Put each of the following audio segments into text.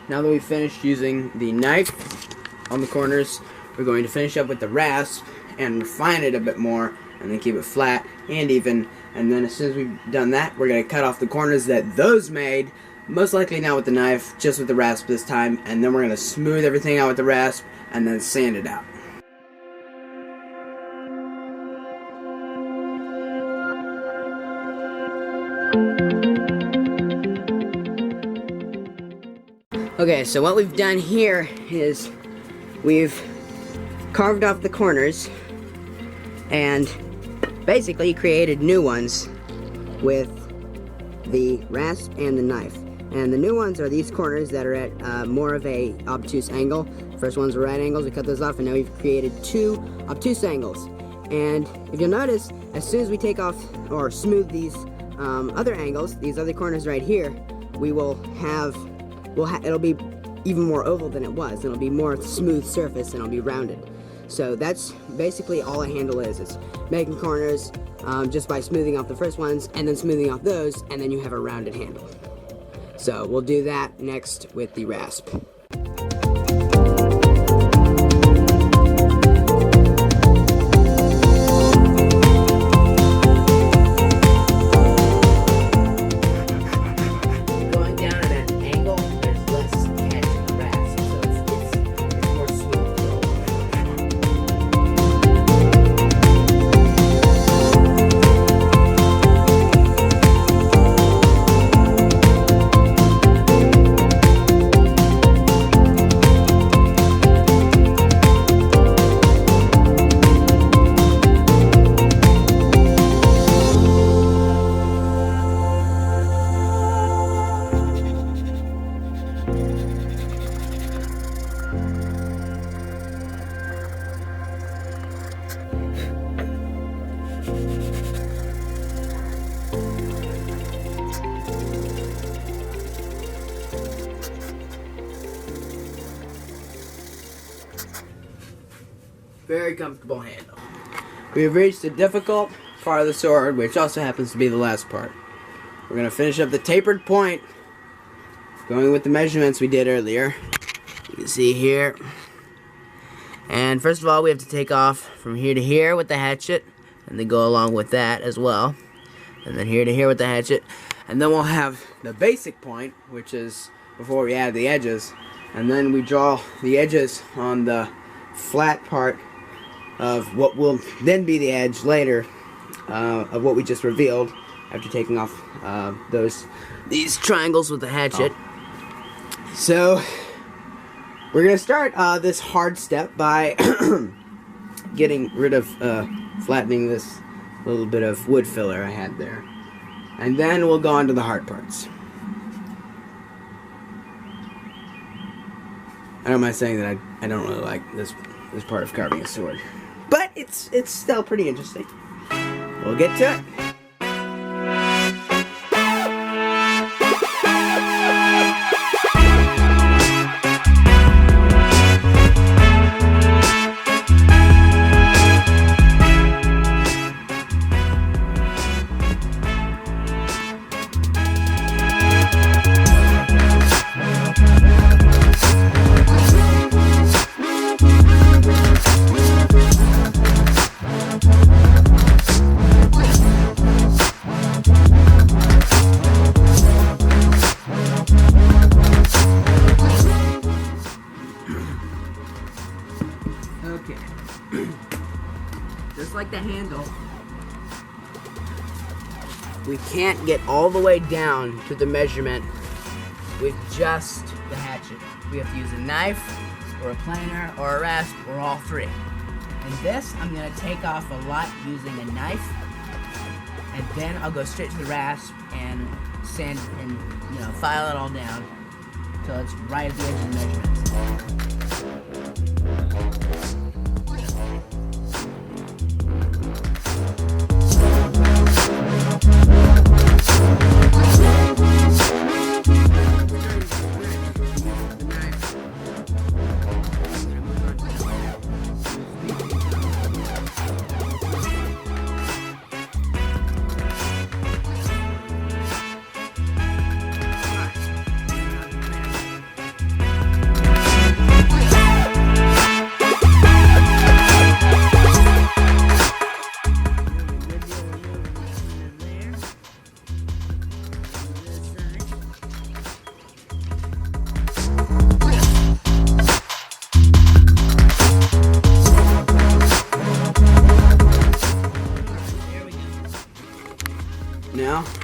now that we've finished using the knife on the corners, we're going to finish up with the rasp and refine it a bit more, and then keep it flat and even. And then as soon as we've done that, we're going to cut off the corners that those made, most likely not with the knife, just with the rasp this time, and then we're going to smooth everything out with the rasp and then sand it out. Okay, so what we've done here is we've carved off the corners and basically created new ones with the rasp and the knife. And the new ones are these corners that are at more of a obtuse angle. First ones were right angles, we cut those off, and now we've created two obtuse angles. And if you'll notice, as soon as we take off or smooth these other angles, these other corners right here, we will have, it'll be even more oval than it was. It'll be more smooth surface and it'll be rounded. So that's basically all a handle is. It's making corners just by smoothing off the first ones and then smoothing off those, and then you have a rounded handle. So we'll do that next with the rasp. Very comfortable handle. We've reached the difficult part of the sword, which also happens to be the last part. We're going to finish up the tapered point, going with the measurements we did earlier. You can see here. And first of all, we have to take off from here to here with the hatchet, and then go along with that as well. And then here to here with the hatchet. And then we'll have the basic point, which is before we add the edges. And then we draw the edges on the flat part of what will then be the edge later of what we just revealed after taking off these triangles with the hatchet. So we're going to start this hard step by getting rid of flattening this little bit of wood filler I had there. And then we'll go on to the hard parts. I don't mind saying that I don't really like this part of carving a sword. But it's still pretty interesting. We'll get to it. Just like the handle, we can't get all the way down to the measurement with just the hatchet. We have to use a knife, or a planer, or a rasp, or all three. And this, I'm going to take off a lot using a knife, and then I'll go straight to the rasp and sand and file it all down until it's right at the edge of the measurements.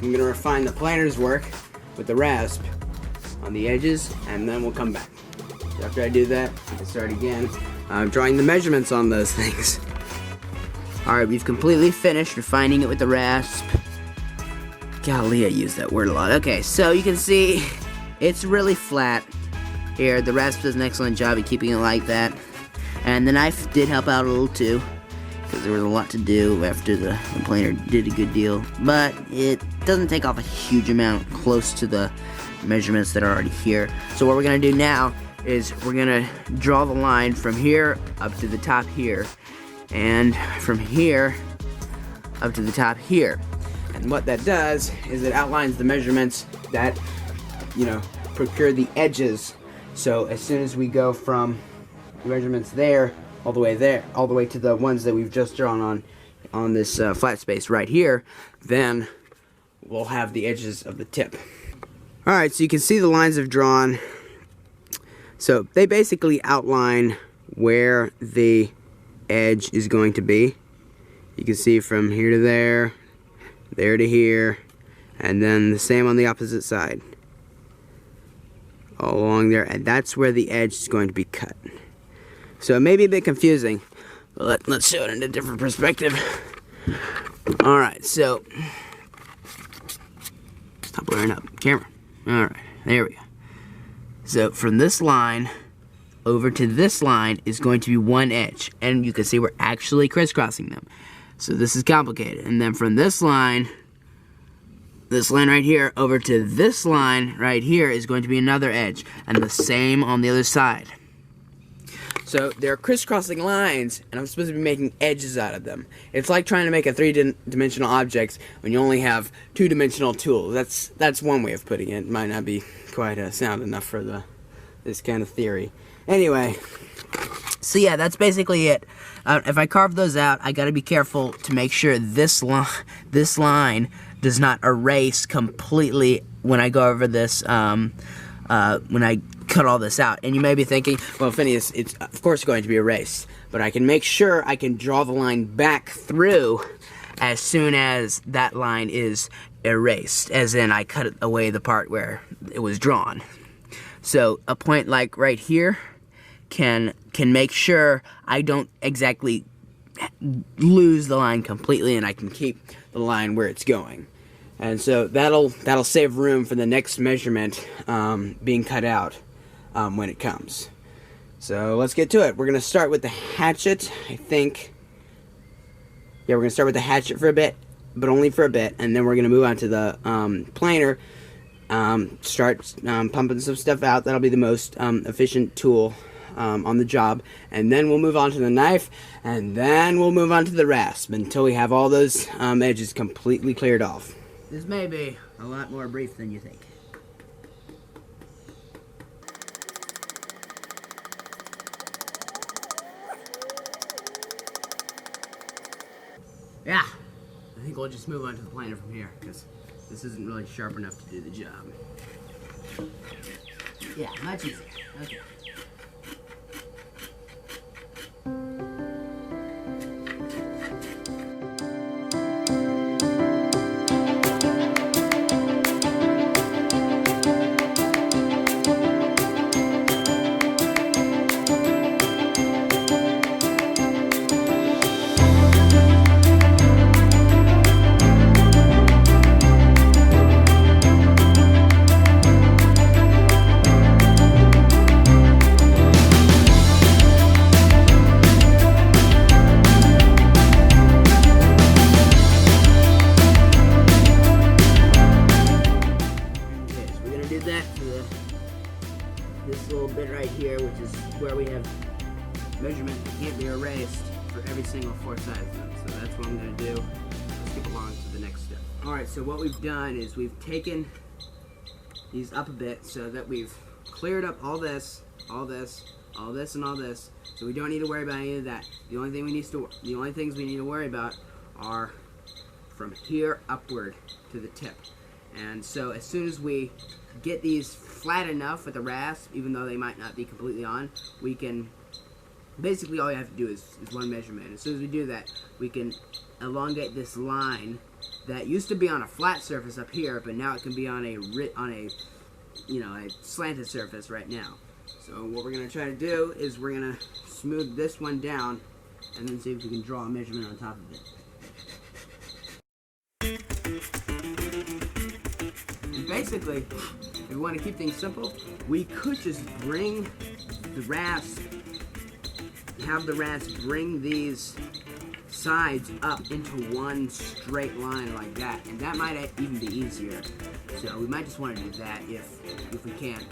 I'm going to refine the planer's work with the rasp on the edges, and then we'll come back. So after I do that, I can start again drawing the measurements on those things. Alright, we've completely finished refining it with the rasp. Golly, I use that word a lot. Okay, so you can see it's really flat here. The rasp does an excellent job at keeping it like that. And the knife did help out a little too, because there was a lot to do after the planer did a good deal. But it doesn't take off a huge amount close to the measurements that are already here. So what we're going to do now is we're going to draw the line from here up to the top here, and from here up to the top here. And what that does is it outlines the measurements that, you know, procure the edges. So as soon as we go from the measurements there, all the way to the ones that we've just drawn on this flat space right here, then we'll have the edges of the tip. Alright, so you can see the lines I've drawn. So they basically outline where the edge is going to be. You can see from here to there, there to here, and then the same on the opposite side. All along there, and that's where the edge is going to be cut. So it may be a bit confusing, but let's show it in a different perspective. Alright, so stop blurring up camera. Alright, there we go. So from this line over to this line is going to be one edge, and you can see we're actually crisscrossing them. So this is complicated. And then from this line right here, over to this line right here is going to be another edge, and the same on the other side. So they're crisscrossing lines, and I'm supposed to be making edges out of them. It's like trying to make a three-dimensional object when you only have two-dimensional tools. That's one way of putting it. It might not be quite sound enough for this kind of theory. Anyway, so yeah, that's basically it. If I carve those out, I got to be careful to make sure this line does not erase completely when I go over this. When I cut all this out. And you may be thinking, well, Phineas, it's of course going to be erased, but I can make sure I can draw the line back through as soon as that line is erased, as in I cut away the part where it was drawn. So a point like right here can make sure I don't exactly lose the line completely, and I can keep the line where it's going. And so that'll save room for the next measurement being cut out when it comes. So let's get to it. We're going to start with the hatchet, I think. Yeah, we're going to start with the hatchet for a bit, but only for a bit, and then we're going to move on to the planer. Start pumping some stuff out. That'll be the most efficient tool on the job. And then we'll move on to the knife, and then we'll move on to the rasp until we have all those edges completely cleared off. This may be a lot more brief than you think. Yeah, I think we'll just move on to the planer from here, because this isn't really sharp enough to do the job. Yeah, much easier. Okay. This little bit right here, which is where we have measurement that can't be erased for every single 4 sides of them. So that's what I'm going to do. Let's skip along to the next step. Alright, so what we've done is we've taken these up a bit so that we've cleared up all this, all this, all this, and all this. So we don't need to worry about any of that. The only things we need to worry about are from here upward to the tip. And so as soon as we get these flat enough with the rasp, even though they might not be completely on, we can, basically all you have to do is one measurement. As soon as we do that, we can elongate this line that used to be on a flat surface up here, but now it can be on a a slanted surface right now. So what we're gonna try to do is we're gonna smooth this one down and then see if we can draw a measurement on top of it. And basically, if we want to keep things simple, we could just bring the rasp, have the rasp bring these sides up into one straight line like that, and that might even be easier. So we might just want to do that if we can't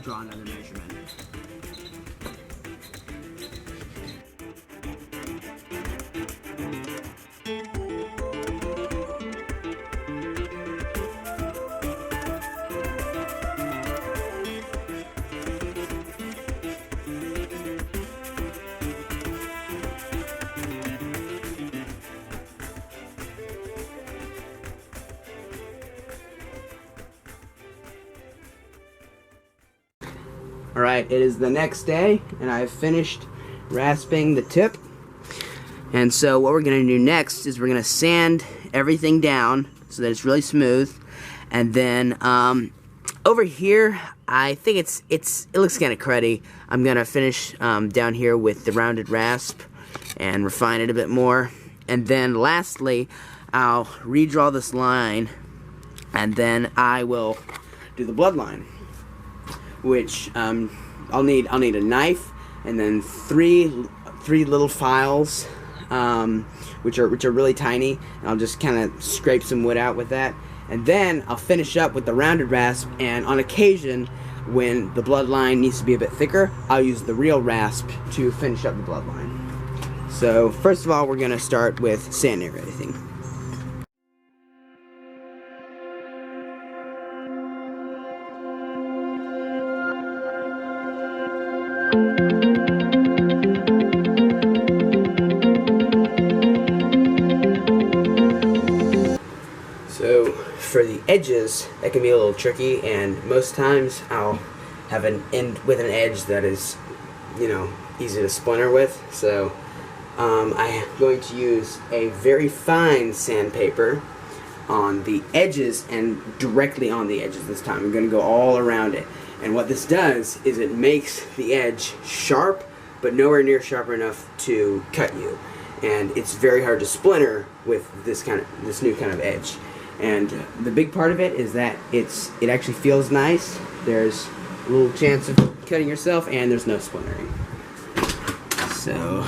draw another measurement. Alright, it is the next day, and I've finished rasping the tip. And so what we're going to do next is we're going to sand everything down so that it's really smooth. And then over here, I think it looks kind of cruddy. I'm going to finish down here with the rounded rasp and refine it a bit more. And then lastly, I'll redraw this line, and then I will do the bloodline, which I'll need a knife, and then three little files, which are really tiny, and I'll just kind of scrape some wood out with that, and then I'll finish up with the rounded rasp. And on occasion, when the bloodline needs to be a bit thicker, I'll use the real rasp to finish up the bloodline. So first of all, we're gonna start with sanding everything. So for the edges, that can be a little tricky, and most times I'll have an end with an edge that is, easy to splinter with. So I am going to use a very fine sandpaper on the edges, and directly on the edges this time. I'm going to go all around it. And what this does is it makes the edge sharp, but nowhere near sharp enough to cut you. And it's very hard to splinter with this new kind of edge. And the big part of it is that it actually feels nice. There's a little chance of cutting yourself, and there's no splintering. So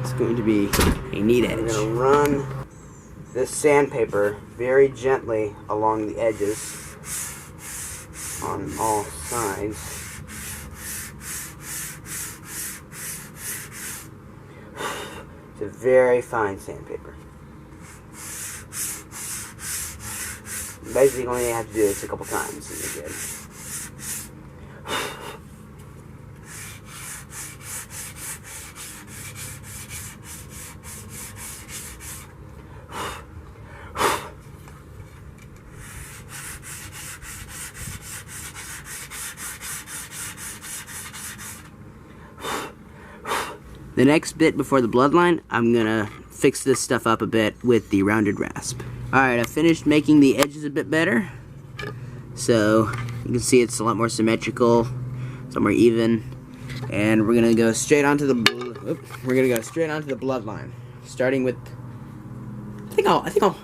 it's going to be a neat edge. I'm going to run this sandpaper very gently along the edges on all sides. It's a very fine sandpaper. Basically, only you have to do this a couple times and you're good. The next bit before the bloodline, I'm gonna fix this stuff up a bit with the rounded rasp. Alright, I finished making the edges a bit better. So you can see it's a lot more symmetrical, it's a lot more even. And we're gonna go straight onto the bloodline. Starting with, I think I'll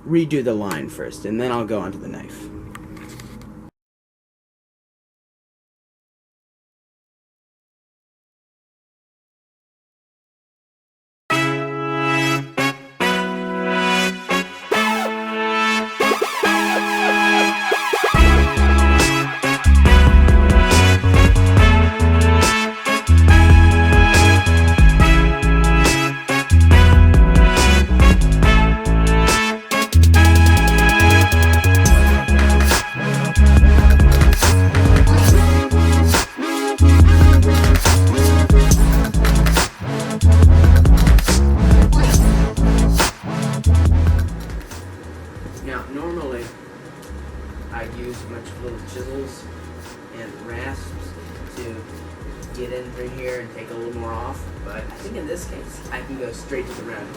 redo the line first, and then I'll go onto the knife. Now, normally, I use a bunch of little chisels and rasps to get in through here and take a little more off, but I think in this case, I can go straight to the round.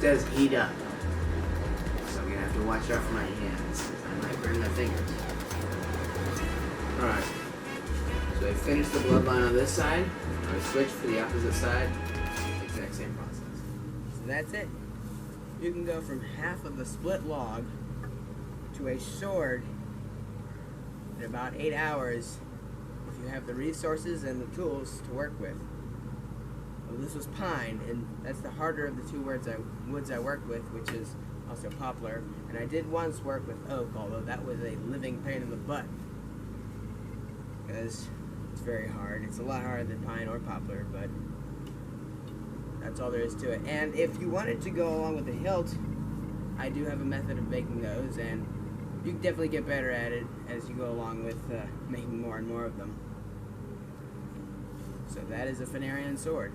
does heat up. So I'm gonna have to watch out for my hands. I might burn my fingers. Alright. So I finished the bloodline on this side. I switch for the opposite side. Exact same process. So that's it. You can go from half of the split log to a sword in about 8 hours if you have the resources and the tools to work with. Well, this was pine, and that's the harder of the two woods I worked with, which is also poplar. And I did once work with oak, although that was a living pain in the butt, because it's very hard. It's a lot harder than pine or poplar, but that's all there is to it. And if you wanted to go along with the hilt, I do have a method of making those, and you can definitely get better at it as you go along with making more and more of them. So that is a Phinerian sword.